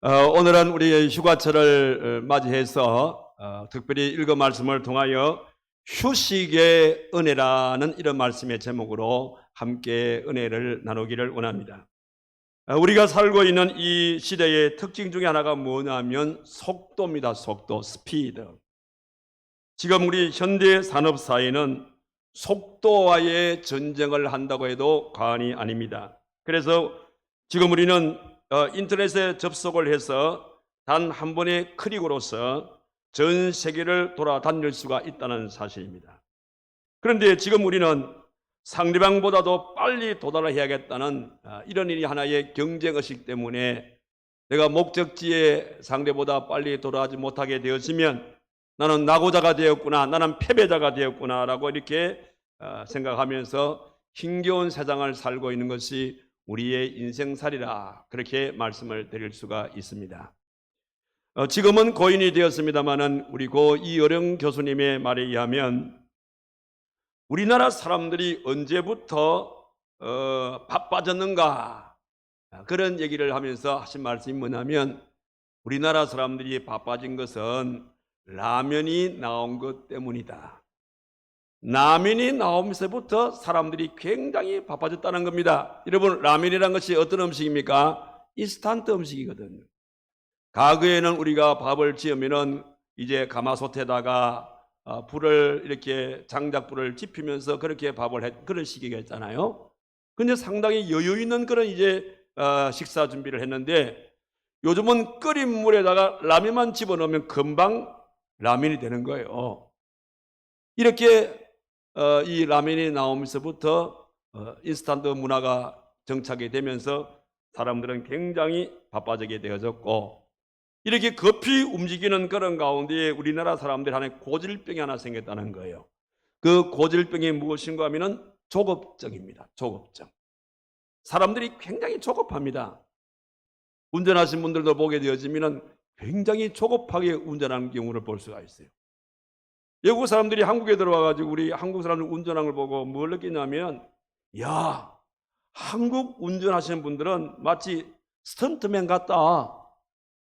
오늘은 우리 휴가철을 맞이해서 특별히 읽은 말씀을 통하여 휴식의 은혜라는 이런 말씀의 제목으로 함께 은혜를 나누기를 원합니다. 우리가 살고 있는 이 시대의 특징 중에 하나가 뭐냐면 속도입니다. 속도, 스피드. 지금 우리 현대 산업 사회는 속도와의 전쟁을 한다고 해도 과언이 아닙니다. 그래서 지금 우리는 인터넷에 접속을 해서 단 한 번의 클릭으로서 전 세계를 돌아다닐 수가 있다는 사실입니다. 그런데 지금 우리는 상대방보다도 빨리 도달을 해야겠다는 이런 일이 하나의 경쟁의식 때문에 내가 목적지에 상대보다 빨리 도달하지 못하게 되었으면 나는 낙오자가 되었구나, 나는 패배자가 되었구나 라고 이렇게 생각하면서 힘겨운 세상을 살고 있는 것이 우리의 인생살이라 그렇게 말씀을 드릴 수가 있습니다. 지금은 고인이 되었습니다마는 우리 고 이어령 교수님의 말에 의하면 우리나라 사람들이 언제부터 바빠졌는가 그런 얘기를 하면서 하신 말씀이 뭐냐면 우리나라 사람들이 바빠진 것은 라면이 나온 것 때문이다. 라면이 나오면서부터 사람들이 굉장히 바빠졌다는 겁니다. 여러분, 라면이란 것이 어떤 음식입니까? 인스턴트 음식이거든요. 과거에는 우리가 밥을 지으면은 이제 가마솥에다가 불을 이렇게 장작불을 지피면서 그렇게 밥을 그런 시기가 있잖아요. 근데 상당히 여유 있는 그런 이제 식사 준비를 했는데 요즘은 끓인 물에다가 라면만 집어넣으면 금방 라면이 되는 거예요. 이렇게 이 라면이 나오면서부터 인스턴트 문화가 정착이 되면서 사람들은 굉장히 바빠지게 되어졌고 이렇게 급히 움직이는 그런 가운데 우리나라 사람들 안에 고질병이 하나 생겼다는 거예요. 그 고질병이 무엇인가 하면은 조급증입니다. 조급증. 사람들이 굉장히 조급합니다. 운전하신 분들도 보게 되어지면은 굉장히 조급하게 운전하는 경우를 볼 수가 있어요. 외국 사람들이 한국에 들어와가지고 우리 한국 사람들 운전하는 걸 보고 뭘 느끼냐면, 야, 한국 운전하시는 분들은 마치 스턴트맨 같다.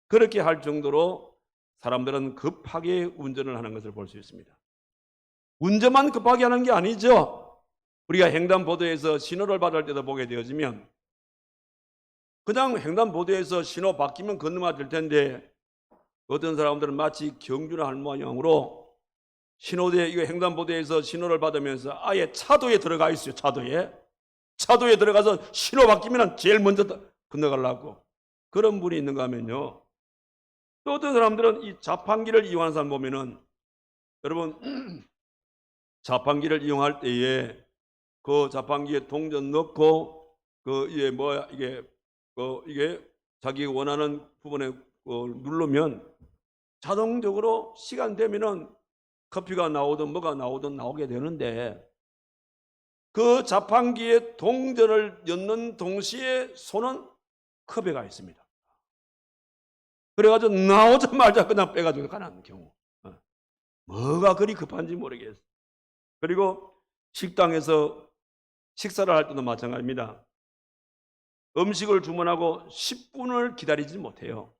그렇게 할 정도로 사람들은 급하게 운전을 하는 것을 볼 수 있습니다. 운전만 급하게 하는 게 아니죠. 우리가 횡단보도에서 신호를 받을 때도 보게 되어지면 그냥 횡단보도에서 신호 바뀌면 건너면 될 텐데 어떤 사람들은 마치 경주를 할 모양으로 신호대, 이거 횡단보도에서 신호를 받으면서 아예 차도에 들어가 있어요. 차도에 들어가서 신호 바뀌면 제일 먼저 건너가려고 그런 분이 있는가 하면요. 또 어떤 사람들은 이 자판기를 이용하는 사람 보면은 여러분 자판기를 이용할 때에 그 자판기에 동전 넣고 이게 자기 원하는 부분에 누르면 자동적으로 시간 되면은 커피가 나오든 뭐가 나오든 나오게 되는데 그 자판기에 동전을 넣는 동시에 손은 컵에 가 있습니다. 그래가지고 나오자마자 그냥 빼가지고 가는 경우. 뭐가 그리 급한지 모르겠어요. 그리고 식당에서 식사를 할 때도 마찬가지입니다. 음식을 주문하고 10분을 기다리지 못해요.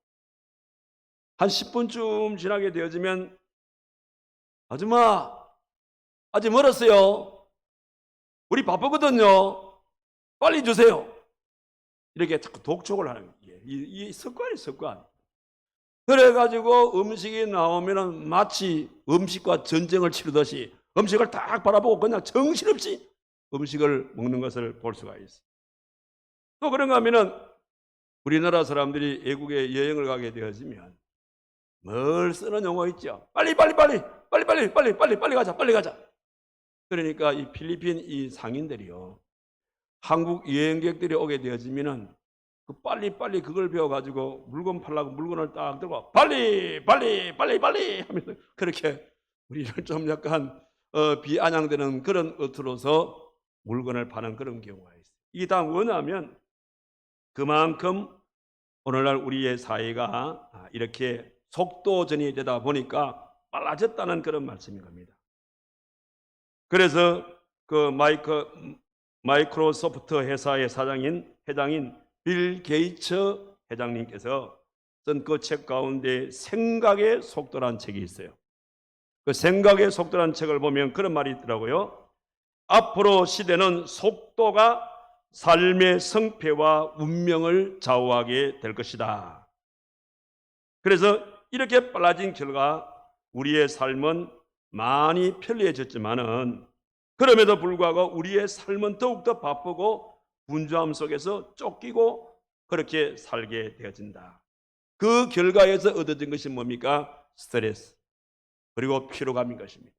한 10분쯤 지나게 되어지면 아줌마, 아직 멀었어요. 우리 바쁘거든요. 빨리 주세요. 이렇게 자꾸 독촉을 하는 거예요. 이 습관이 습관. 그래가지고 음식이 나오면은 마치 음식과 전쟁을 치르듯이 음식을 딱 바라보고 그냥 정신없이 음식을 먹는 것을 볼 수가 있어요. 또 그런가 하면은 우리나라 사람들이 외국에 여행을 가게 되어지면 뭘 쓰는 용어 있죠? 빨리 가자. 그러니까 이 필리핀 이 상인들이요. 한국 여행객들이 오게 되어지면은 그 빨리 그걸 배워가지고 물건 팔라고 물건을 딱 들고 빨리 하면서 그렇게 우리를 좀 약간 비아냥되는 그런 어투로서 물건을 파는 그런 경우가 있어요. 이게 다 뭐냐면 그만큼 오늘날 우리의 사회가 이렇게 속도전이 되다 보니까 빨라졌다는 그런 말씀인 겁니다. 그래서 그 마이크로소프트 회사의 회장인 빌 게이츠 회장님께서 쓴 그 책 가운데 생각의 속도라는 책이 있어요. 그 생각의 속도라는 책을 보면 그런 말이 있더라고요. 앞으로 시대는 속도가 삶의 성패와 운명을 좌우하게 될 것이다. 그래서 이렇게 빨라진 결과 우리의 삶은 많이 편리해졌지만은 그럼에도 불구하고 우리의 삶은 더욱더 바쁘고 분주함 속에서 쫓기고 그렇게 살게 되어진다. 그 결과에서 얻어진 것이 뭡니까? 스트레스 그리고 피로감인 것입니다.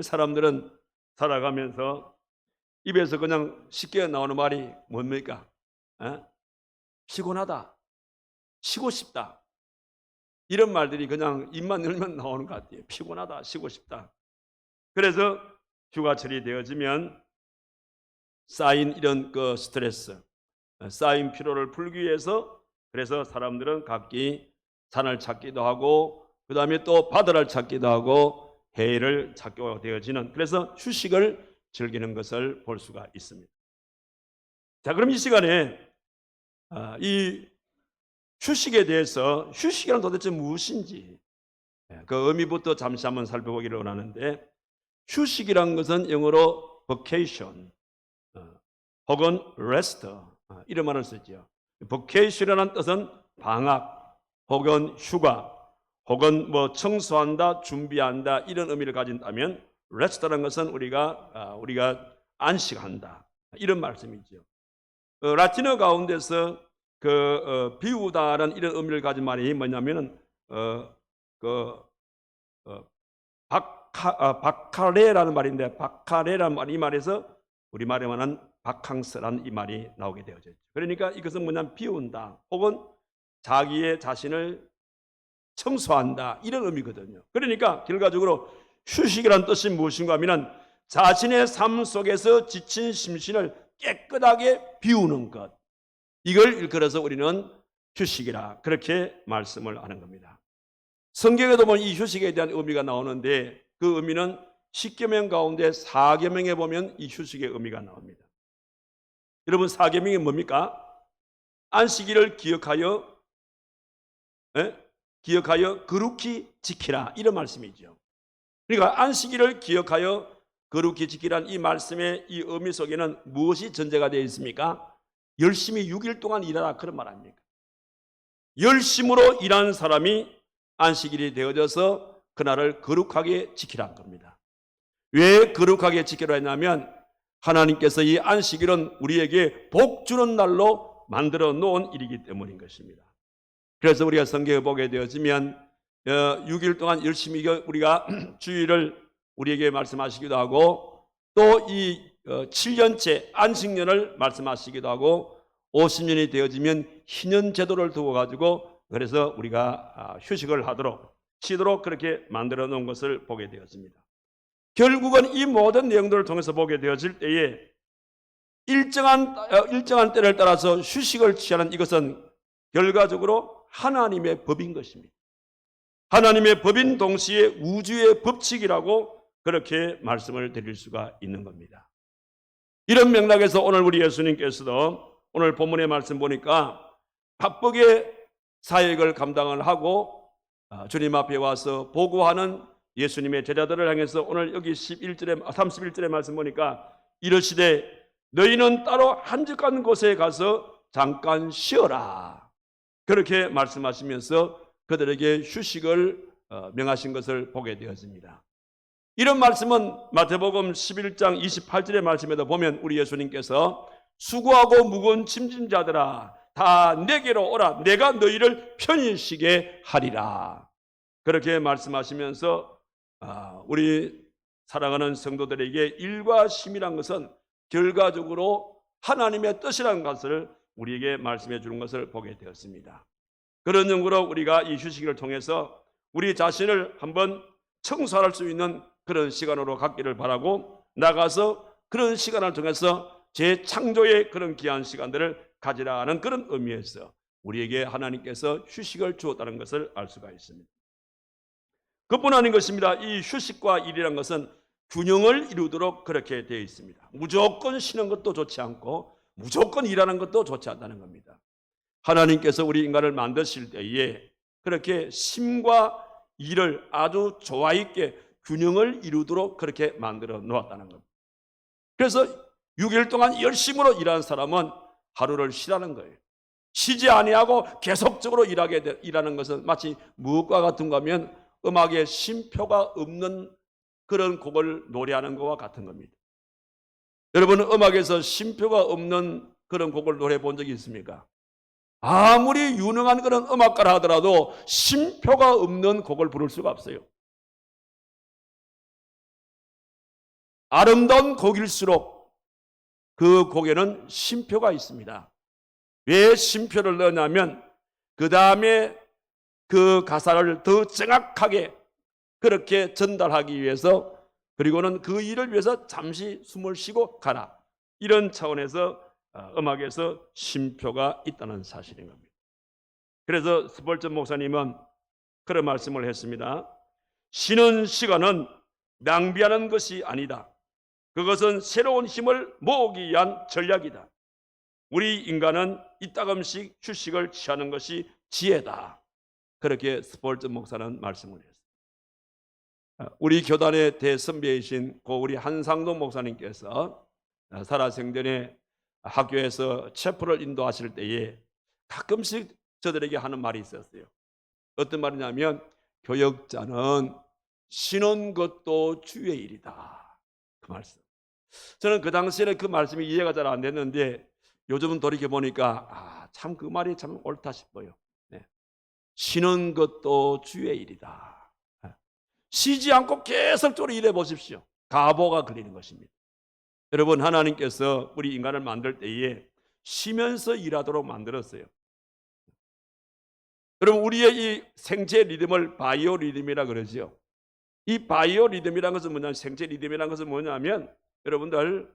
사람들은 살아가면서 입에서 그냥 쉽게 나오는 말이 뭡니까? 피곤하다, 쉬고 싶다, 이런 말들이 그냥 입만 열면 나오는 것 같아요. 피곤하다, 쉬고 싶다. 그래서 휴가철이 되어지면 쌓인 이런 그 스트레스, 쌓인 피로를 풀기 위해서 그래서 사람들은 각기 산을 찾기도 하고 그 다음에 또 바다를 찾기도 하고 해를 찾게 되어지는 그래서 휴식을 즐기는 것을 볼 수가 있습니다. 자, 그럼 이 시간에 이 휴식에 대해서 휴식이란 도대체 무엇인지 그 의미부터 잠시 한번 살펴보기를 원하는데 휴식이란 것은 영어로 vacation 혹은 rest 이런 말을 쓰죠. vacation이라는 뜻은 방학 혹은 휴가 혹은 뭐 청소한다, 준비한다 이런 의미를 가진다면 rest라는 것은 우리가 안식한다 이런 말씀이죠. 라틴어 가운데서 비우다라는 이런 의미를 가진 말이 뭐냐면은 바카레라는 말인데 바카레라는 말 이 말에서 우리 말에 말하는 바캉스라는 이 말이 나오게 되어졌죠. 그러니까 이것은 뭐냐면 비운다 혹은 자기의 자신을 청소한다 이런 의미거든요. 그러니까 결과적으로 휴식이라는 뜻이 무엇인가 하면 자신의 삶 속에서 지친 심신을 깨끗하게 비우는 것 이걸 일컬어서 우리는 휴식이라 그렇게 말씀을 하는 겁니다. 성경에도 보면 이 휴식에 대한 의미가 나오는데 그 의미는 10계명 가운데 4계명에 보면 이 휴식의 의미가 나옵니다. 여러분 4계명이 뭡니까? 안식일을 기억하여 거룩히 지키라 이런 말씀이죠. 그러니까 안식일을 기억하여 거룩히 지키라는 이 말씀의 이 의미 속에는 무엇이 전제가 되어 있습니까? 열심히 6일 동안 일하라 그런 말 아닙니까? 열심으로 일하는 사람이 안식일이 되어져서 그날을 거룩하게 지키라는 겁니다. 왜 거룩하게 지키라 했냐면 하나님께서 이 안식일은 우리에게 복 주는 날로 만들어 놓은 일이기 때문인 것입니다. 그래서 우리가 성경에 보게 되어지면 6일 동안 열심히 우리가 주일을 우리에게 말씀하시기도 하고 또 이 7년째 안식년을 말씀하시기도 하고 50년이 되어지면 희년 제도를 두고 가지고 그래서 우리가 휴식을 하도록 쉬도록 그렇게 만들어 놓은 것을 보게 되었습니다. 결국은 이 모든 내용들을 통해서 보게 되어질 때에 일정한 때를 따라서 휴식을 취하는 이것은 결과적으로 하나님의 법인 것입니다. 하나님의 법인 동시에 우주의 법칙이라고 그렇게 말씀을 드릴 수가 있는 겁니다. 이런 맥락에서 오늘 우리 예수님께서도 오늘 본문의 말씀 보니까 바쁘게 사역을 감당을 하고 주님 앞에 와서 보고하는 예수님의 제자들을 향해서 오늘 여기 31절의 말씀 보니까 이르시되 너희는 따로 한적한 곳에 가서 잠깐 쉬어라 그렇게 말씀하시면서 그들에게 휴식을 명하신 것을 보게 되었습니다. 이런 말씀은 마태복음 11장 28절의 말씀에도 보면 우리 예수님께서 수고하고 무거운 짐진 자들아 다 내게로 오라 내가 너희를 편히 쉬게 하리라 그렇게 말씀하시면서 우리 사랑하는 성도들에게 일과 쉼이란 것은 결과적으로 하나님의 뜻이라는 것을 우리에게 말씀해 주는 것을 보게 되었습니다. 그런 연구로 우리가 이 휴식을 통해서 우리 자신을 한번 청소할 수 있는 그런 시간으로 갖기를 바라고 나가서 그런 시간을 통해서 재창조의 그런 귀한 시간들을 가지라는 그런 의미에서 우리에게 하나님께서 휴식을 주었다는 것을 알 수가 있습니다. 그뿐 아닌 것입니다. 이 휴식과 일이라는 것은 균형을 이루도록 그렇게 되어 있습니다. 무조건 쉬는 것도 좋지 않고 무조건 일하는 것도 좋지 않다는 겁니다. 하나님께서 우리 인간을 만드실 때에 그렇게 심과 일을 아주 조화 있게 균형을 이루도록 그렇게 만들어 놓았다는 겁니다. 그래서 6일 동안 열심으로 일하는 사람은 하루를 쉬라는 거예요. 쉬지 아니하고 계속적으로 일하는 것은 마치 무엇과 같은가 하면 음악에 쉼표가 없는 그런 곡을 노래하는 것과 같은 겁니다. 여러분은 음악에서 쉼표가 없는 그런 곡을 노래해 본 적이 있습니까? 아무리 유능한 그런 음악가라 하더라도 쉼표가 없는 곡을 부를 수가 없어요. 아름다운 곡일수록 그 곡에는 쉼표가 있습니다. 왜 쉼표를 넣냐면 그 다음에 그 가사를 더 정확하게 그렇게 전달하기 위해서, 그리고는 그 일을 위해서 잠시 숨을 쉬고 가라, 이런 차원에서 음악에서 쉼표가 있다는 사실인 겁니다. 그래서 스펄전 목사님은 그런 말씀을 했습니다. 쉬는 시간은 낭비하는 것이 아니다. 그것은 새로운 힘을 모으기 위한 전략이다. 우리 인간은 이따금씩 휴식을 취하는 것이 지혜다. 그렇게 스펄전 목사는 말씀을 했습니다. 우리 교단의 대선배이신 고 우리 한상동 목사님께서 살아생전에 학교에서 체포를 인도하실 때에 가끔씩 저들에게 하는 말이 있었어요. 어떤 말이냐면 교역자는 쉬는 것도 주의 일이다. 그 말씀. 저는 그 당시에는 그 말씀이 이해가 잘 안 됐는데 요즘은 돌이켜보니까 참 그 말이 참 옳다 싶어요. 네. 쉬는 것도 주의 일이다. 쉬지 않고 계속적으로 일해 보십시오. 가보가 걸리는 것입니다. 여러분, 하나님께서 우리 인간을 만들 때에 쉬면서 일하도록 만들었어요. 여러분, 우리의 이 생체 리듬을 바이오 리듬이라 그러죠. 이 바이오 리듬이라는 것은 뭐냐면, 생체 리듬이라는 것은 뭐냐면, 여러분들,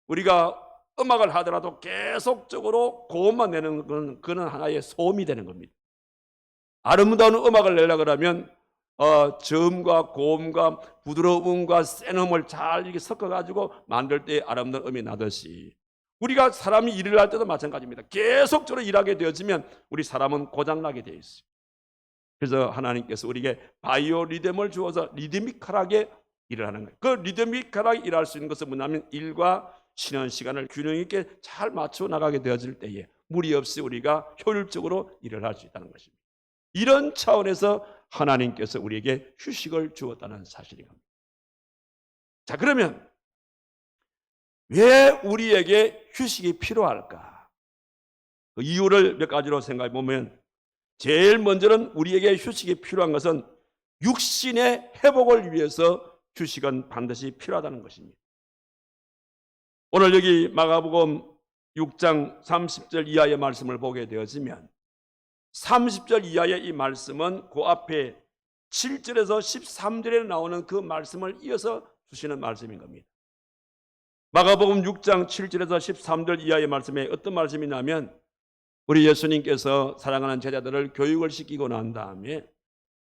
우리가 음악을 하더라도 계속적으로 고음만 내는 건 그는 하나의 소음이 되는 겁니다. 아름다운 음악을 내려고 하면 저음과 고음과 부드러움과 센 음을 잘 이렇게 섞어가지고 만들 때 아름다운 음이 나듯이 우리가 사람이 일을 할 때도 마찬가지입니다. 계속적으로 일하게 되어지면 우리 사람은 고장나게 되어 있어요. 그래서 하나님께서 우리에게 바이오 리듬을 주어서 리드미컬하게 일을 하는 거예요. 그 리드미컬하게 일할 수 있는 것은 뭐냐면 일과 쉬는 시간을 균형 있게 잘 맞춰 나가게 되어질 때에 무리 없이 우리가 효율적으로 일을 할 수 있다는 것입니다. 이런 차원에서 하나님께서 우리에게 휴식을 주었다는 사실인 겁니다. 자, 그러면 왜 우리에게 휴식이 필요할까? 그 이유를 몇 가지로 생각해 보면, 제일 먼저는 우리에게 휴식이 필요한 것은 육신의 회복을 위해서 휴식은 반드시 필요하다는 것입니다. 오늘 여기 마가복음 6장 30절 이하의 말씀을 보게 되어지면 30절 이하의 이 말씀은 그 앞에 7절에서 13절에 나오는 그 말씀을 이어서 주시는 말씀인 겁니다. 마가복음 6장 7절에서 13절 이하의 말씀에 어떤 말씀이냐면, 우리 예수님께서 사랑하는 제자들을 교육을 시키고 난 다음에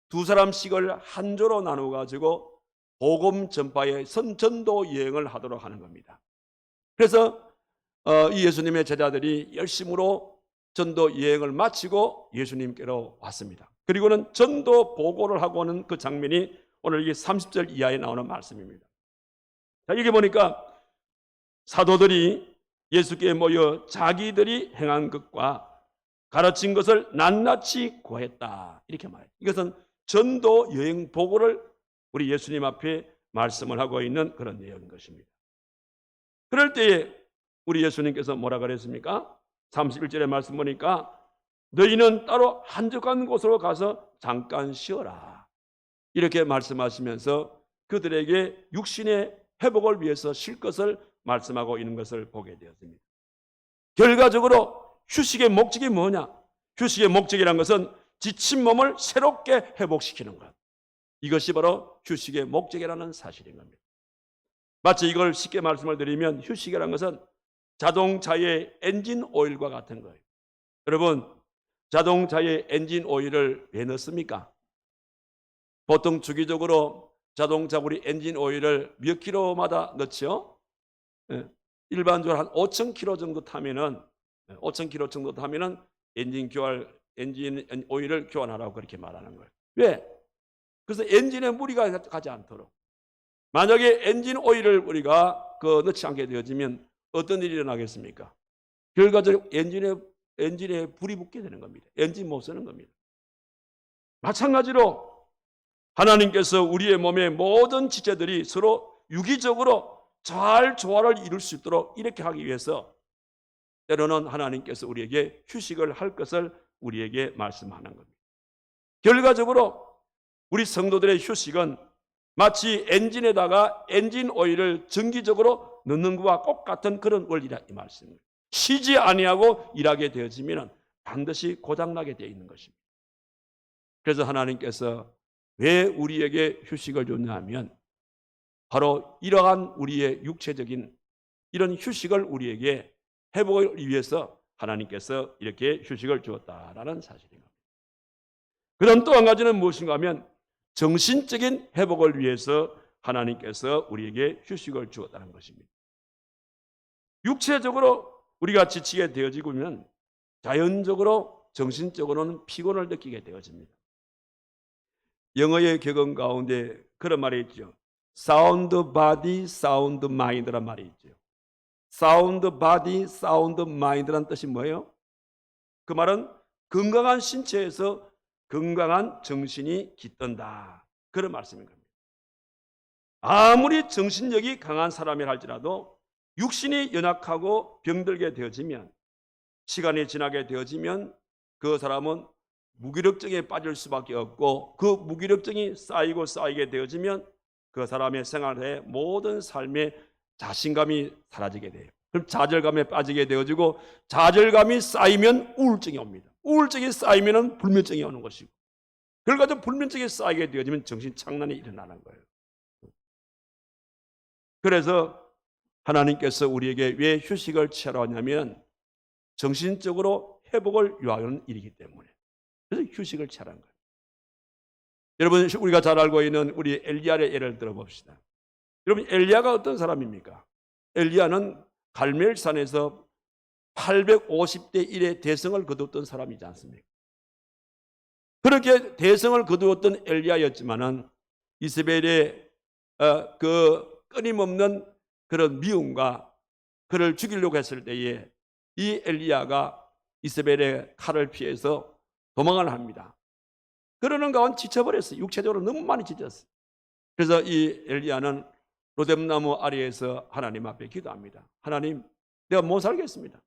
두 사람씩을 한 조로 나누어 가지고 복음 전파의 선전도 여행을 하도록 하는 겁니다. 그래서 이 예수님의 제자들이 열심으로 전도 여행을 마치고 예수님께로 왔습니다. 그리고는 전도 보고를 하고 오는 그 장면이 오늘 이게 30절 이하에 나오는 말씀입니다. 자, 여기 보니까 사도들이 예수께 모여 자기들이 행한 것과 가르친 것을 낱낱이 고했다, 이렇게 말해요. 이것은 전도 여행 보고를 우리 예수님 앞에 말씀을 하고 있는 그런 내용인 것입니다. 그럴 때에 우리 예수님께서 뭐라 그랬습니까? 31절의 말씀 보니까 너희는 따로 한적한 곳으로 가서 잠깐 쉬어라, 이렇게 말씀하시면서 그들에게 육신의 회복을 위해서 쉴 것을 말씀하고 있는 것을 보게 되었습니다. 결과적으로 휴식의 목적이 뭐냐? 휴식의 목적이라는 것은 지친 몸을 새롭게 회복시키는 것, 이것이 바로 휴식의 목적이라는 사실인 겁니다. 마치 이걸 쉽게 말씀을 드리면 휴식이라는 것은 자동차의 엔진 오일과 같은 거예요. 여러분, 자동차의 엔진 오일을 왜 넣습니까? 보통 주기적으로 자동차 우리 엔진 오일을 몇 킬로마다 넣죠? 일반적으로 한 5,000km 정도 타면은 엔진 오일을 교환하라고 그렇게 말하는 거예요. 왜? 그래서 엔진에 무리가 가지 않도록. 만약에 엔진 오일을 우리가 넣지 않게 되어지면 어떤 일이 일어나겠습니까? 결과적으로 엔진에 불이 붙게 되는 겁니다. 엔진 못 쓰는 겁니다. 마찬가지로 하나님께서 우리의 몸의 모든 지체들이 서로 유기적으로 잘 조화를 이룰 수 있도록 이렇게 하기 위해서 때로는 하나님께서 우리에게 휴식을 할 것을 우리에게 말씀하는 겁니다. 결과적으로 우리 성도들의 휴식은 마치 엔진에다가 엔진 오일을 정기적으로 넣는 것과 똑같은 그런 원리라 이 말씀입니다. 쉬지 아니하고 일하게 되어지면 반드시 고장나게 되어 있는 것입니다. 그래서 하나님께서 왜 우리에게 휴식을 줬냐 하면 바로 이러한 우리의 육체적인 이런 휴식을 우리에게 회복을 위해서 하나님께서 이렇게 휴식을 주었다라는 사실입니다. 그럼 또 한 가지는 무엇인가 하면 정신적인 회복을 위해서 하나님께서 우리에게 휴식을 주었다는 것입니다. 육체적으로 우리가 지치게 되어지면 자연적으로 정신적으로는 피곤을 느끼게 되어집니다. 영어의 격언 가운데 그런 말이 있죠. Sound body, sound mind란 말이 있죠. Sound body, sound mind란 뜻이 뭐예요? 그 말은 건강한 신체에서 건강한 정신이 깃든다. 그런 말씀인 겁니다. 아무리 정신력이 강한 사람이라 할지라도 육신이 연약하고 병들게 되어지면 시간이 지나게 되어지면 그 사람은 무기력증에 빠질 수밖에 없고 그 무기력증이 쌓이게 되어지면 그 사람의 생활의 모든 삶의 자신감이 사라지게 돼요. 그럼 좌절감에 빠지게 되어지고 좌절감이 쌓이면 우울증이 옵니다. 우울증이 쌓이면 불면증이 오는 것이고 결과적으로 불면증이 쌓이게 되어지면 정신착란이 일어나는 거예요. 그래서 하나님께서 우리에게 왜 휴식을 취하라 하냐면 정신적으로 회복을 요하는 일이기 때문에 그래서 휴식을 취하라는 거예요. 여러분 우리가 잘 알고 있는 우리 엘리야의 예를 들어봅시다. 여러분 엘리야가 어떤 사람입니까? 엘리야는 갈멜산에서 850대 1의 대성을 거두었던 사람이지 않습니까? 그렇게 대성을 거두었던 엘리야였지만은 이세벨의 그 끊임없는 그런 미움과 그를 죽이려고 했을 때에 이 엘리야가 이세벨의 칼을 피해서 도망을 합니다. 그러는 가운데 지쳐버렸어요. 육체적으로 너무 많이 지쳤어요. 그래서 이 엘리야는 로뎀나무 아래에서 하나님 앞에 기도합니다. 하나님, 내가 못 살겠습니다.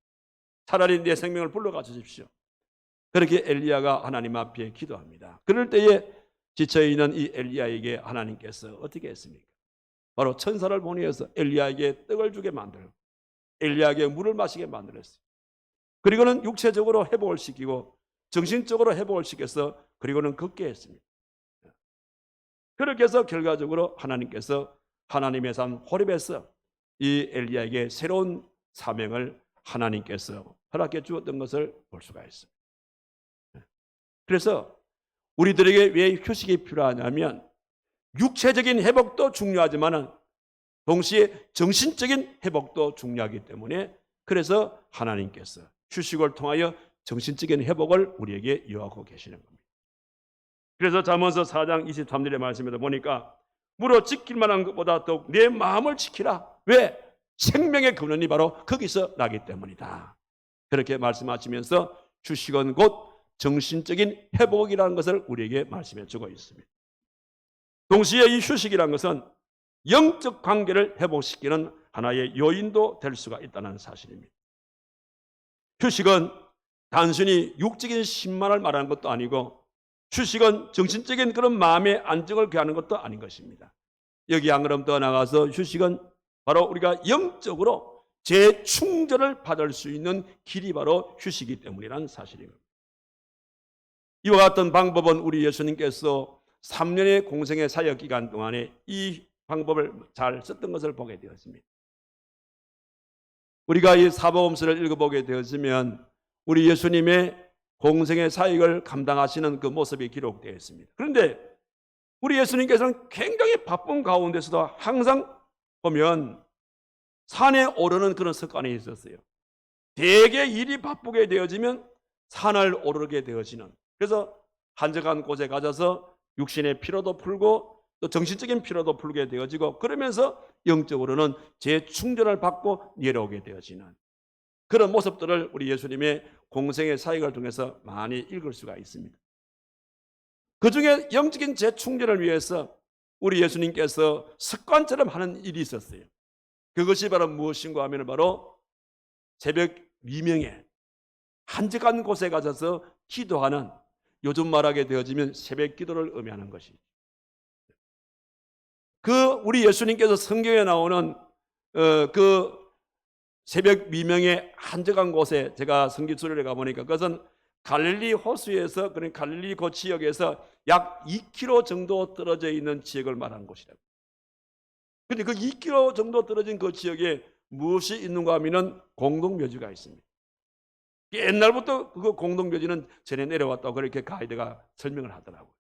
차라리 내 생명을 불러가 주십시오. 그렇게 엘리야가 하나님 앞에 기도합니다. 그럴 때에 지쳐있는 이 엘리야에게 하나님께서 어떻게 했습니까? 바로 천사를 보내어서 엘리야에게 떡을 주게 만들고 엘리야에게 물을 마시게 만들었어요. 그리고는 육체적으로 회복을 시키고 정신적으로 회복을 시켜서 그리고는 걷게 했습니다. 그렇게 해서 결과적으로 하나님께서 하나님의 산 호렙에서 이 엘리야에게 새로운 사명을 하나님께서 허락해 주었던 것을 볼 수가 있습니다. 그래서 우리들에게 왜 휴식이 필요하냐면 육체적인 회복도 중요하지만 동시에 정신적인 회복도 중요하기 때문에 그래서 하나님께서 휴식을 통하여 정신적인 회복을 우리에게 요하고 계시는 겁니다. 그래서 잠언서 4장 23절의 말씀에도 보니까 물어 지킬 만한 것보다 더욱 내 마음을 지키라. 왜? 생명의 근원이 바로 거기서 나기 때문이다. 그렇게 말씀하시면서 휴식은 곧 정신적인 회복이라는 것을 우리에게 말씀해 주고 있습니다. 동시에 이 휴식이라는 것은 영적 관계를 회복시키는 하나의 요인도 될 수가 있다는 사실입니다. 휴식은 단순히 육적인 신만을 말하는 것도 아니고 휴식은 정신적인 그런 마음의 안정을 구하는 것도 아닌 것입니다. 여기 한 걸음 더 나가서 휴식은 바로 우리가 영적으로 재충전을 받을 수 있는 길이 바로 휴식이기 때문이라는 사실입니다. 이와 같은 방법은 우리 예수님께서 3년의 공생의 사역 기간 동안에 이 방법을 잘 썼던 것을 보게 되었습니다. 우리가 이 사복음서를 읽어보게 되었으면 우리 예수님의 공생의 사역을 감당하시는 그 모습이 기록되어 있습니다. 그런데 우리 예수님께서는 굉장히 바쁜 가운데서도 항상 보면 산에 오르는 그런 습관이 있었어요. 되게 일이 바쁘게 되어지면 산을 오르게 되어지는, 그래서 한적한 곳에 가져서 육신의 피로도 풀고 또 정신적인 피로도 풀게 되어지고, 그러면서 영적으로는 재충전을 받고 내려오게 되어지는 그런 모습들을 우리 예수님의 공생의 사역을 통해서 많이 읽을 수가 있습니다. 그 중에 영적인 재충전을 위해서 우리 예수님께서 습관처럼 하는 일이 있었어요. 그것이 바로 무엇인가 하면 바로 새벽 미명에 한적한 곳에 가셔서 기도하는, 요즘 말하게 되어지면 새벽 기도를 의미하는 것이죠. 우리 예수님께서 성경에 나오는 그 새벽 미명의 한적한 곳에, 제가 성기수련에 가보니까 그것은 갈릴리 호수에서, 그러니까 갈릴리 그 지역에서 약 2km 정도 떨어져 있는 지역을 말하는 곳이라고. 그런데 그 2km 정도 떨어진 그 지역에 무엇이 있는가 하면은 공동묘지가 있습니다. 옛날부터 그 공동묘지는 전에 내려왔다고 그렇게 가이드가 설명을 하더라고요.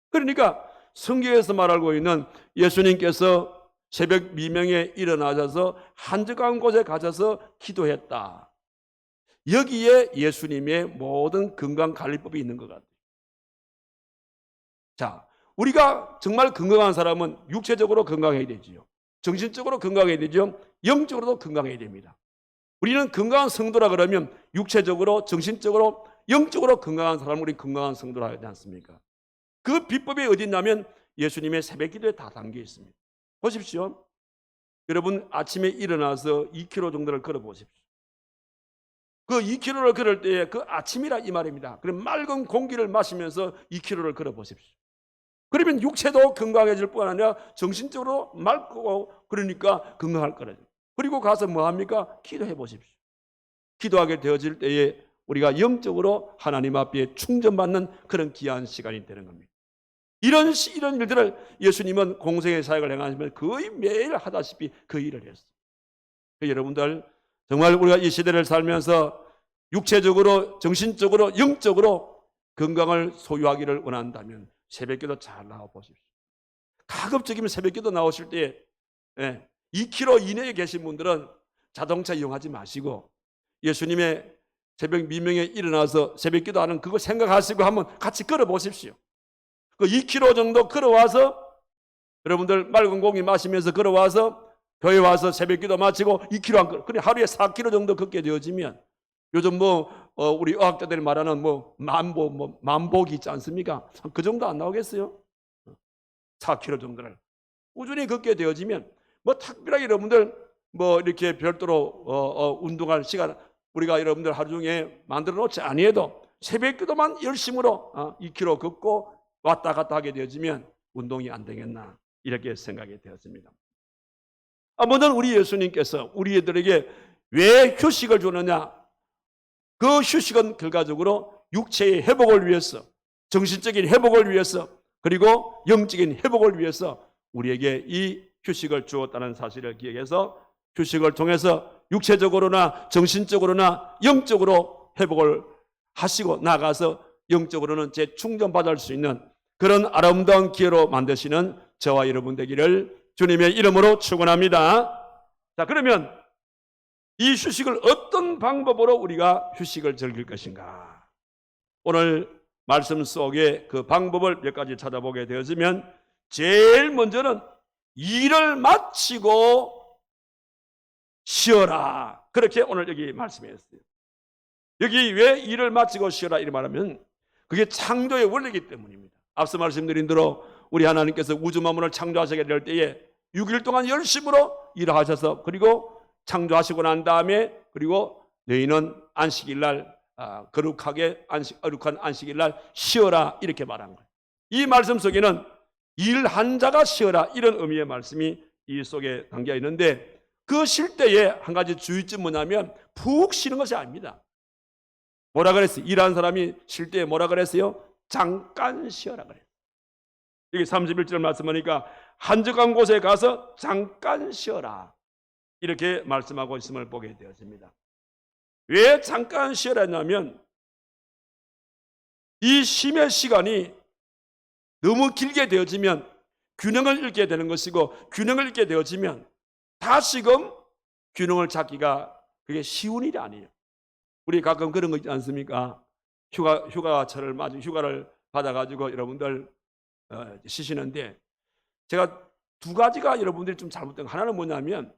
그러니까 성경에서 말하고 있는 예수님께서 새벽 미명에 일어나셔서 한적한 곳에 가셔서 기도했다, 여기에 예수님의 모든 건강관리법이 있는 것 같아요. 자, 우리가 정말 건강한 사람은 육체적으로 건강해야 되지요, 정신적으로 건강해야 되죠, 영적으로도 건강해야 됩니다. 우리는 건강한 성도라 그러면 육체적으로, 정신적으로, 영적으로 건강한 사람은 우리 건강한 성도라 하지 않습니까? 그 비법이 어디 있냐면 예수님의 새벽 기도에 다 담겨 있습니다. 보십시오. 여러분 아침에 일어나서 2km 정도를 걸어 보십시오. 그 2km를 걸을 때에 그 아침이라 이 말입니다. 그럼 맑은 공기를 마시면서 2km를 걸어 보십시오. 그러면 육체도 건강해질 뿐 아니라 정신적으로 맑고, 그러니까 건강할 거라죠. 그리고 가서 뭐 합니까? 기도해 보십시오. 기도하게 되어질 때에 우리가 영적으로 하나님 앞에 충전받는 그런 귀한 시간이 되는 겁니다. 이런 일들을 예수님은 공생의 사역을 행하시면 거의 매일 하다시피 그 일을 했어요. 여러분들 정말 우리가 이 시대를 살면서 육체적으로, 정신적으로, 영적으로 건강을 소유하기를 원한다면 새벽기도 잘 나와 보십시오. 가급적이면 새벽기도 나오실 때 2km 이내에 계신 분들은 자동차 이용하지 마시고 예수님의 새벽 미명에 일어나서 새벽기도 하는 그거 생각하시고 한번 같이 걸어 보십시오. 그 2km 정도 걸어와서 여러분들 맑은 공기 마시면서 걸어와서 교회 와서 새벽기도 마치고 2km 안 걸어, 그래 하루에 4km 정도 걷게 되어지면, 요즘 우리 의학자들이 말하는 만보기 있지 않습니까? 그 정도 안 나오겠어요? 4km 정도를 꾸준히 걷게 되어지면 특별하게 여러분들 이렇게 별도로 운동할 시간 우리가 여러분들 하루 중에 만들어 놓지 아니해도 새벽기도만 열심으로 2km 걷고 왔다 갔다 하게 되어지면 운동이 안 되겠나, 이렇게 생각이 되었습니다. 먼저 우리 예수님께서 우리들에게 왜 휴식을 주느냐? 그 휴식은 결과적으로 육체의 회복을 위해서, 정신적인 회복을 위해서, 그리고 영적인 회복을 위해서 우리에게 이 휴식을 주었다는 사실을 기억해서 휴식을 통해서 육체적으로나 정신적으로나 영적으로 회복을 하시고 나가서 영적으로는 재충전받을 수 있는 그런 아름다운 기회로 만드시는 저와 여러분 되기를 주님의 이름으로 축원합니다. 자, 그러면 이 휴식을 어떤 방법으로 우리가 휴식을 즐길 것인가? 오늘 말씀 속에 그 방법을 몇 가지 찾아보게 되어지면 제일 먼저는 일을 마치고 쉬어라, 그렇게 오늘 여기 말씀했어요. 여기 왜 일을 마치고 쉬어라 이렇게 말하면 그게 창조의 원리이기 때문입니다. 앞서 말씀드린 대로 우리 하나님께서 우주 만물을 창조하시게 될 때에 6일 동안 열심으로 일하셔서, 그리고 창조하시고 난 다음에, 그리고 너희는 안식일 날 거룩한 안식일 날 쉬어라, 이렇게 말한 거예요. 이 말씀 속에는 일한 자가 쉬어라, 이런 의미의 말씀이 이 속에 담겨 있는데, 그 쉴 때에 한 가지 주의점 뭐냐면 푹 쉬는 것이 아닙니다. 뭐라 그랬어요? 일하는 사람이 쉴 때 뭐라 그랬어요? 잠깐 쉬어라 그래요. 여기 31절 말씀하니까 한적한 곳에 가서 잠깐 쉬어라, 이렇게 말씀하고 있음을 보게 되었습니다. 왜 잠깐 쉬어라 했냐면 이 쉼의 시간이 너무 길게 되어지면 균형을 잃게 되는 것이고, 균형을 잃게 되어지면 다시금 균형을 잡기가 그게 쉬운 일이 아니에요. 우리 가끔 그런 거 있지 않습니까? 휴가를 받아가지고 여러분들 쉬시는데, 제가 두 가지가 여러분들이 좀 잘못된 거, 하나는 뭐냐면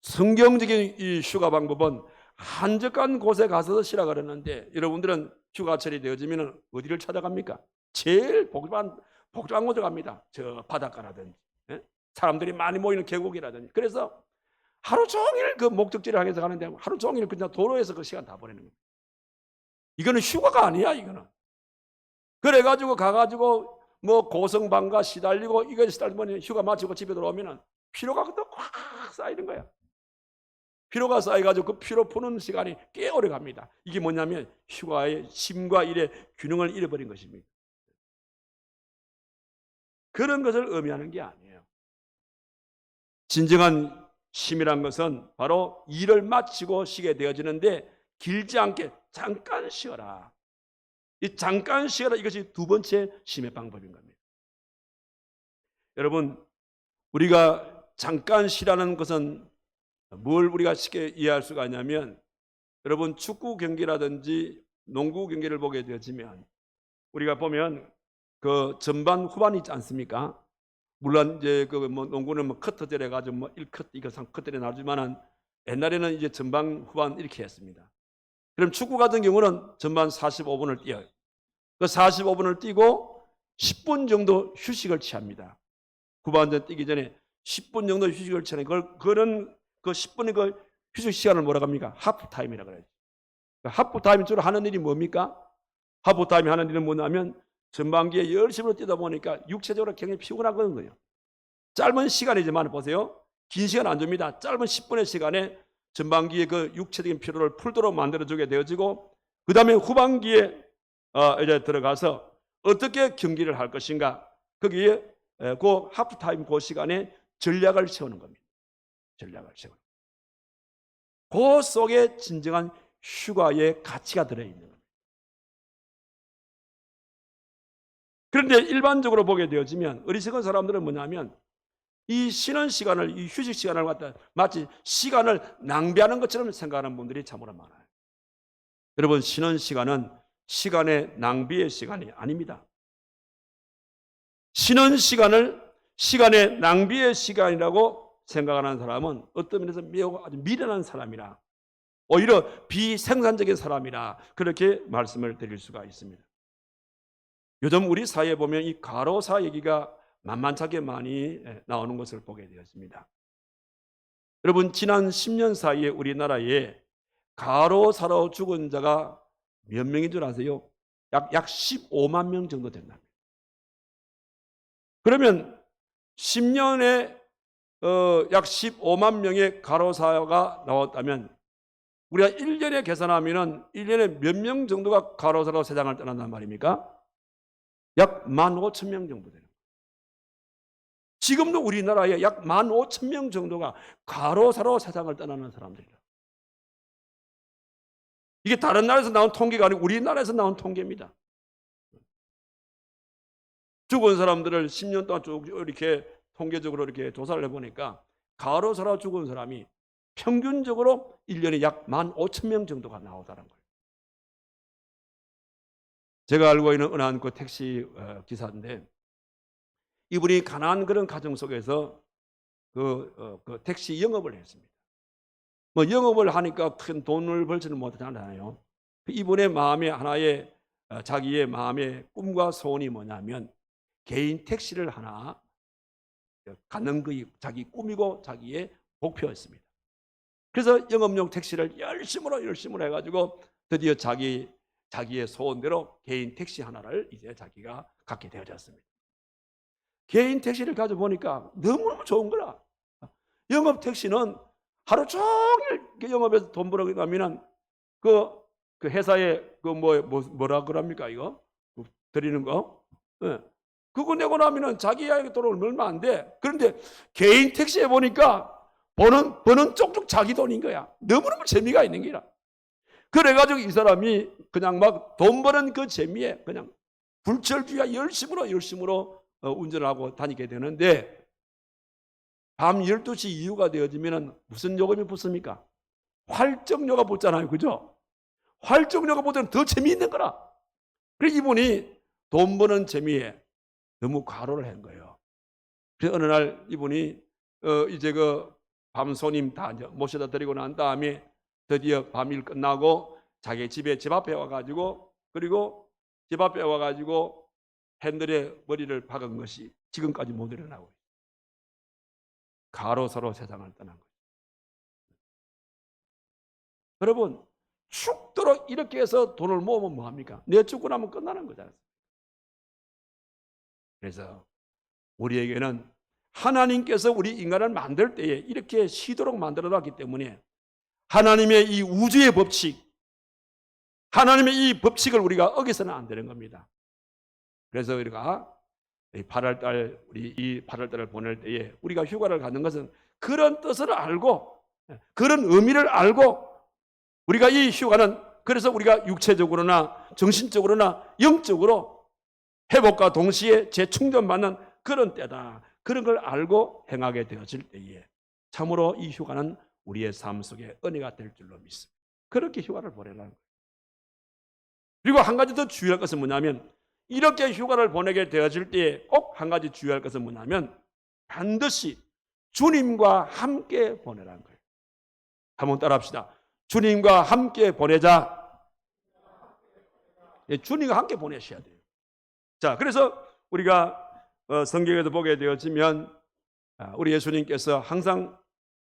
성경적인 이 휴가 방법은 한적한 곳에 가서 쉬라 그러는데, 여러분들은 휴가철이 되어지면 어디를 찾아갑니까? 제일 복잡한 곳에 갑니다. 저 바닷가라든지, 사람들이 많이 모이는 계곡이라든지. 그래서 하루 종일 그 목적지를 향해서 가는데 하루 종일 그냥 도로에서 그 시간 다 보내는 겁니다. 이거는 휴가가 아니야, 이거는. 그래가지고 가가지고 뭐 고성방가 시달리고 이거 시달리면 휴가 마치고 집에 들어오면 피로가 그때 꽉 쌓이는 거야. 피로가 쌓여가지고 그 피로 푸는 시간이 꽤 오래 갑니다. 이게 뭐냐면 휴가의 심과 일의 균형을 잃어버린 것입니다. 그런 것을 의미하는 게 아니에요. 진정한 쉼이란 것은 바로 일을 마치고 쉬게 되어지는데, 길지 않게 잠깐 쉬어라. 이 잠깐 쉬어라, 이것이 두 번째 쉼의 방법인 겁니다. 여러분, 우리가 잠깐 쉬라는 것은 뭘 우리가 쉽게 이해할 수가 있냐면, 여러분 축구 경기라든지 농구 경기를 보게 되어지면 우리가 보면 그 전반 후반 있지 않습니까? 물론 이제 그 뭐 농구는 뭐 커터제를 해가지고 뭐 1컷, 2컷, 3컷들이 나오지만은 옛날에는 이제 전반 후반 이렇게 했습니다. 그럼 축구 같은 경우는 전반 45분을 뛰어요. 그 45분을 뛰고 10분 정도 휴식을 취합니다. 후반전 뛰기 전에 10분 정도 휴식을 취하는 그런 그 10분의 그 휴식 시간을 뭐라고 합니까? 하프타임이라고 그래요. 하프타임 주로 하는 일이 뭡니까? 하프타임이 하는 일은 뭐냐면 전반기에 열심히 뛰다 보니까 육체적으로 굉장히 피곤하거든요. 짧은 시간이지만 보세요. 긴 시간 안 줍니다. 짧은 10분의 시간에 전반기에 그 육체적인 피로를 풀도록 만들어주게 되어지고, 그 다음에 후반기에 이제 들어가서 어떻게 경기를 할 것인가, 거기에 그 하프타임 그 시간에 전략을 세우는 겁니다. 전략을 세우는. 그 속에 진정한 휴가의 가치가 들어있는 겁니다. 그런데 일반적으로 보게 되어지면 어리석은 사람들은 뭐냐면 이 쉬는 시간을, 이 휴식 시간을 갖다 마치 시간을 낭비하는 것처럼 생각하는 분들이 참으로 많아요. 여러분, 쉬는 시간은 시간의 낭비의 시간이 아닙니다. 쉬는 시간을 시간의 낭비의 시간이라고 생각하는 사람은 어떤 면에서 매우 아주 미련한 사람이라, 오히려 비생산적인 사람이라 그렇게 말씀을 드릴 수가 있습니다. 요즘 우리 사회에 보면 이 과로사 얘기가 만만찮게 많이 나오는 것을 보게 되었습니다. 여러분, 지난 10년 사이에 우리나라에 과로사로 죽은 자가 몇 명인 줄 아세요? 약 15만 명 정도 된답니다. 그러면 10년에 약 15만 명의 과로사가 나왔다면 우리가 1년에 계산하면 1년에 몇 명 정도가 과로사로 세상을 떠난단 말입니까? 약 15,000명 정도 되는 거예요. 지금도 우리나라에 약 15,000명 정도가 과로사로 세상을 떠나는 사람들이다. 이게 다른 나라에서 나온 통계가 아니고 우리나라에서 나온 통계입니다. 죽은 사람들을 10년 동안 쭉 이렇게 통계적으로 이렇게 조사를 해보니까 과로사로 죽은 사람이 평균적으로 1년에 약 15,000명 정도가 나오더라는 거예요. 제가 알고 있는 어느 한 그 택시 기사인데, 이분이 가난한 그런 가정 속에서 그 택시 영업을 했습니다. 뭐 영업을 하니까 큰 돈을 벌지는 못하잖아요. 이분의 마음에 하나의 자기의 마음의 꿈과 소원이 뭐냐면 개인 택시를 하나 갖는 것이 자기 꿈이고 자기의 목표였습니다. 그래서 영업용 택시를 열심으로 해가지고 드디어 자기의 소원대로 개인 택시 하나를 이제 자기가 갖게 되어졌습니다. 개인 택시를 가져보니까 너무너무 좋은 거라. 영업 택시는 하루 종일 영업해서 돈 벌어가면 그 회사에 뭐라 그럽니까 이거 드리는 거? 네. 그거 내고 나면은 자기에게 돈을 얼마 안 돼. 그런데 개인 택시에 보니까 버는 쪽쪽 자기 돈인 거야. 너무너무 재미가 있는 거야. 그래가지고 이 사람이 그냥 막 돈 버는 그 재미에 그냥 불철주야 열심으로 운전을 하고 다니게 되는데, 밤 12시 이후가 되어지면 무슨 요금이 붙습니까? 활정료가 붙잖아요. 그죠? 활동력을 보다는 더 재미있는 거라. 그래서 이분이 돈 버는 재미에 너무 과로를 한 거예요. 그래서 어느 날 이분이 이제 그 밤 손님 다 모셔다 드리고 난 다음에 드디어 밤일 끝나고 자기 집에 집 앞에 와가지고, 그리고 집 앞에 와가지고 핸들에 머리를 박은 것이 지금까지 못 일어나고 있어요. 가로서로 세상을 떠난 거예요. 여러분, 죽도록 이렇게 해서 돈을 모으면 뭐합니까? 내 죽고 나면 끝나는 거잖아요. 그래서 우리에게는 하나님께서 우리 인간을 만들 때에 이렇게 쉬도록 만들어 놨기 때문에 하나님의 이 우주의 법칙, 하나님의 이 법칙을 우리가 어겨서는 안 되는 겁니다. 그래서 우리가 8월달, 우리 이 8월달을 보낼 때에 우리가 휴가를 갖는 것은 그런 뜻을 알고, 그런 의미를 알고, 우리가 이 휴가는 그래서 우리가 육체적으로나 정신적으로나 영적으로 회복과 동시에 재충전받는 그런 때다. 그런 걸 알고 행하게 되어질 때에 참으로 이 휴가는 우리의 삶 속에 은혜가 될 줄로 믿습니다. 그렇게 휴가를 보내라는 거예요. 그리고 한 가지 더 주의할 것은 뭐냐면, 이렇게 휴가를 보내게 되어질 때에 꼭 한 가지 주의할 것은 뭐냐면, 반드시 주님과 함께 보내라는 거예요. 한번 따라합시다. 주님과 함께 보내자. 주님과 함께 보내셔야 돼요. 자, 그래서 우리가 성경에도 보게 되어지면 우리 예수님께서 항상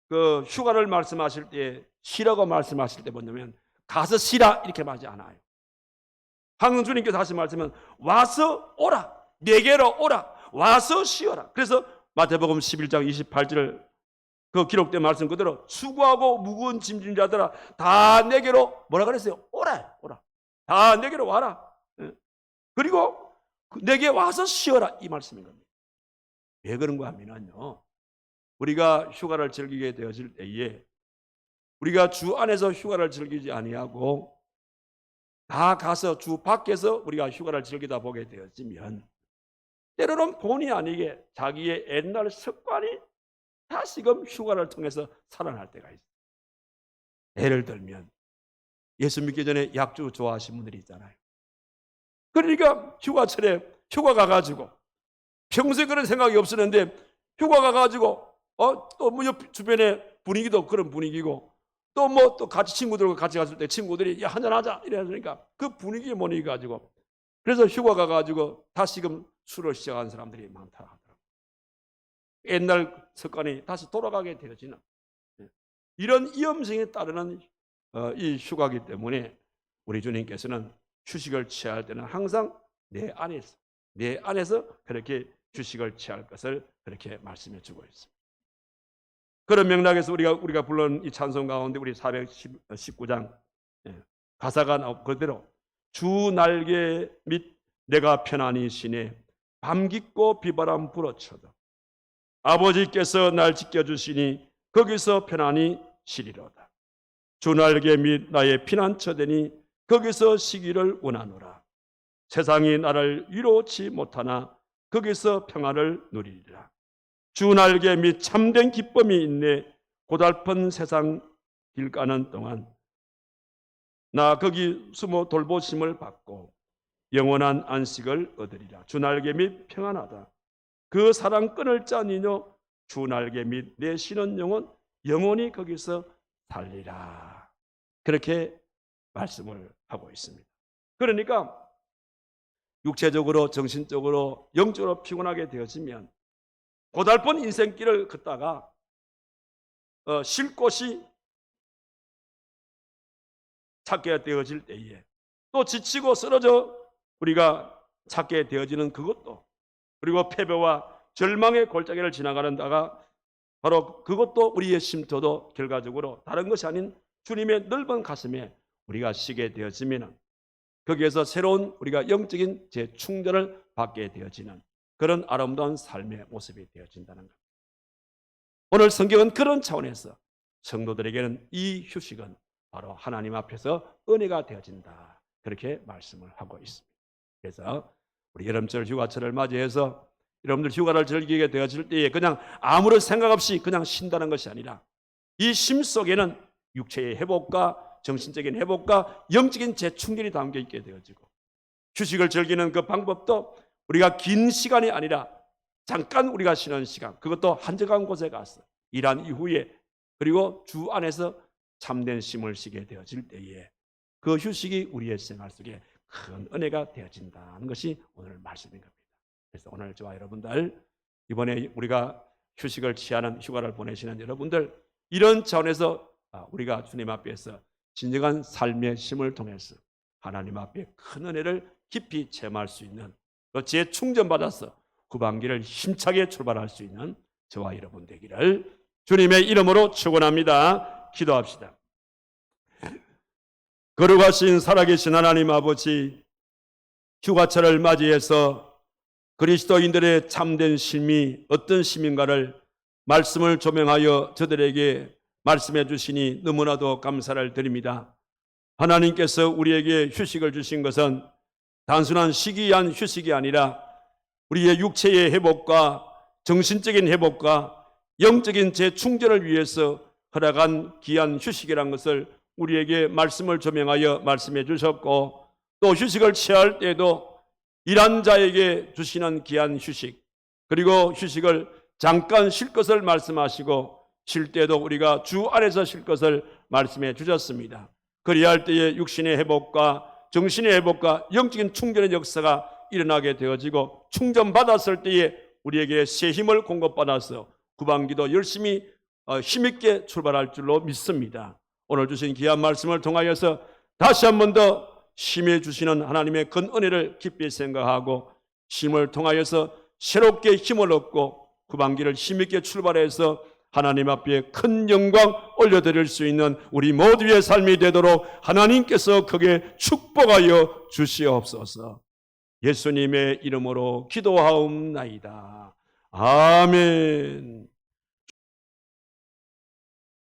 그 휴가를 말씀하실 때, 쉬라고 말씀하실 때 뭐냐면 가서 쉬라 이렇게 말하지 않아요. 항상 주님께서 하신 말씀은 와서 오라, 내게로 오라, 와서 쉬어라. 그래서 마태복음 11장 28절 그 기록된 말씀 그대로 수고하고 무거운 짐진 자들아 다 내게로 뭐라 그랬어요? 오라, 오라. 다 내게로 와라. 그리고 내게 와서 쉬어라 이 말씀인 겁니다. 왜 그런가 하면요, 우리가 휴가를 즐기게 되어질 때에 우리가 주 안에서 휴가를 즐기지 아니하고 다 가서 주 밖에서 우리가 휴가를 즐기다 보게 되어지면 때로는 본의 아니게 자기의 옛날 습관이 다시금 휴가를 통해서 살아날 때가 있어요. 예를 들면 예수 믿기 전에 약주 좋아하시는 분들이 있잖아요. 그러니까 휴가철에 휴가 가가지고 평소에 그런 생각이 없었는데 휴가 가가지고 또 뭐 주변에 분위기도 그런 분위기고 또 뭐 또 같이 친구들과 같이 갔을 때 친구들이 야 한잔하자 이러니까 그 분위기에 못 이겨가지고 그래서 휴가 가가지고 다시금 술을 시작한 사람들이 많다 하더라고요. 옛날 습관이 다시 돌아가게 되어지는 이런 위험성에 따르는 이 휴가이기 때문에 우리 주님께서는 휴식을 취할 때는 항상 내 안에서 그렇게 휴식을 취할 것을 그렇게 말씀해 주고 있습니다. 그런 맥락에서 우리가 불른 이 찬송 가운데 우리 419장 가사가 나온 그대로 주 날개 밑 내가 편안히 쉬네 밤 깊고 비바람 불어쳐도 아버지께서 날 지켜주시니 거기서 편안히 쉬리로다. 주 날개 밑 나의 피난처 되니 거기서 쉬기를 원하노라. 세상이 나를 위로치 못하나 거기서 평안을 누리리라. 주 날개 및 참된 기쁨이 있네. 고달픈 세상 길 가는 동안 나 거기 숨어 돌보심을 받고 영원한 안식을 얻으리라. 주 날개 및 평안하다. 그 사랑 끈을 짜니뇨. 주 날개 및 내 쉬는 영혼 영원히 거기서 살리라. 그렇게 말씀을 하고 있습니다. 그러니까 육체적으로 정신적으로 영적으로 피곤하게 되어지면 고달픈 인생길을 걷다가 쉴 곳이 찾게 되어질 때에 또 지치고 쓰러져 우리가 찾게 되어지는 그것도 그리고 패배와 절망의 골짜기를 지나가는 다가 바로 그것도 우리의 쉼터도 결과적으로 다른 것이 아닌 주님의 넓은 가슴에 우리가 쉬게 되어지면 거기에서 새로운 우리가 영적인 재충전을 받게 되어지는 그런 아름다운 삶의 모습이 되어진다는 것. 오늘 성경은 그런 차원에서 성도들에게는 이 휴식은 바로 하나님 앞에서 은혜가 되어진다. 그렇게 말씀을 하고 있습니다. 그래서 우리 여름철 휴가철을 맞이해서 여러분들 휴가를 즐기게 되어질 때에 그냥 아무런 생각 없이 그냥 쉰다는 것이 아니라 이 쉼 속에는 육체의 회복과 정신적인 회복과 영적인 재충전이 담겨 있게 되어지고, 휴식을 즐기는 그 방법도 우리가 긴 시간이 아니라 잠깐 우리가 쉬는 시간, 그것도 한적한 곳에 가서 일한 이후에, 그리고 주 안에서 참된 쉼을 쉬게 되어질 때에 그 휴식이 우리의 생활 속에 큰 은혜가 되어진다는 것이 오늘 말씀인 겁니다. 그래서 오늘 저와 여러분들, 이번에 우리가 휴식을 취하는 휴가를 보내시는 여러분들, 이런 차원에서 우리가 주님 앞에서 진정한 삶의 쉼을 통해서 하나님 앞에 큰 은혜를 깊이 체험할 수 있는, 또 재충전받아서 후반기를 힘차게 출발할 수 있는 저와 여러분 되기를 주님의 이름으로 축원합니다. 기도합시다. 거룩하신 살아계신 하나님 아버지, 휴가철을 맞이해서 그리스도인들의 참된 쉼이 어떤 쉼인가를 말씀을 조명하여 저들에게 말씀해 주시니 너무나도 감사를 드립니다. 하나님께서 우리에게 휴식을 주신 것은 단순한 쉬기 위한 휴식이 아니라 우리의 육체의 회복과 정신적인 회복과 영적인 재충전을 위해서 허락한 귀한 휴식이라는 것을 우리에게 말씀을 조명하여 말씀해 주셨고, 또 휴식을 취할 때에도 일한 자에게 주시는 귀한 휴식, 그리고 휴식을 잠깐 쉴 것을 말씀하시고 쉴 때도 우리가 주 안에서 쉴 것을 말씀해 주셨습니다. 그리할 때에 육신의 회복과 정신의 회복과 영적인 충전의 역사가 일어나게 되어지고, 충전받았을 때에 우리에게 새 힘을 공급받아서 후반기도 열심히 힘있게 출발할 줄로 믿습니다. 오늘 주신 귀한 말씀을 통하여서 다시 한 번 더 힘해 주시는 하나님의 큰 은혜를 깊이 생각하고, 힘을 통하여서 새롭게 힘을 얻고 후반기를 힘있게 출발해서 하나님 앞에 큰 영광 올려드릴 수 있는 우리 모두의 삶이 되도록 하나님께서 크게 축복하여 주시옵소서. 예수님의 이름으로 기도하옵나이다. 아멘.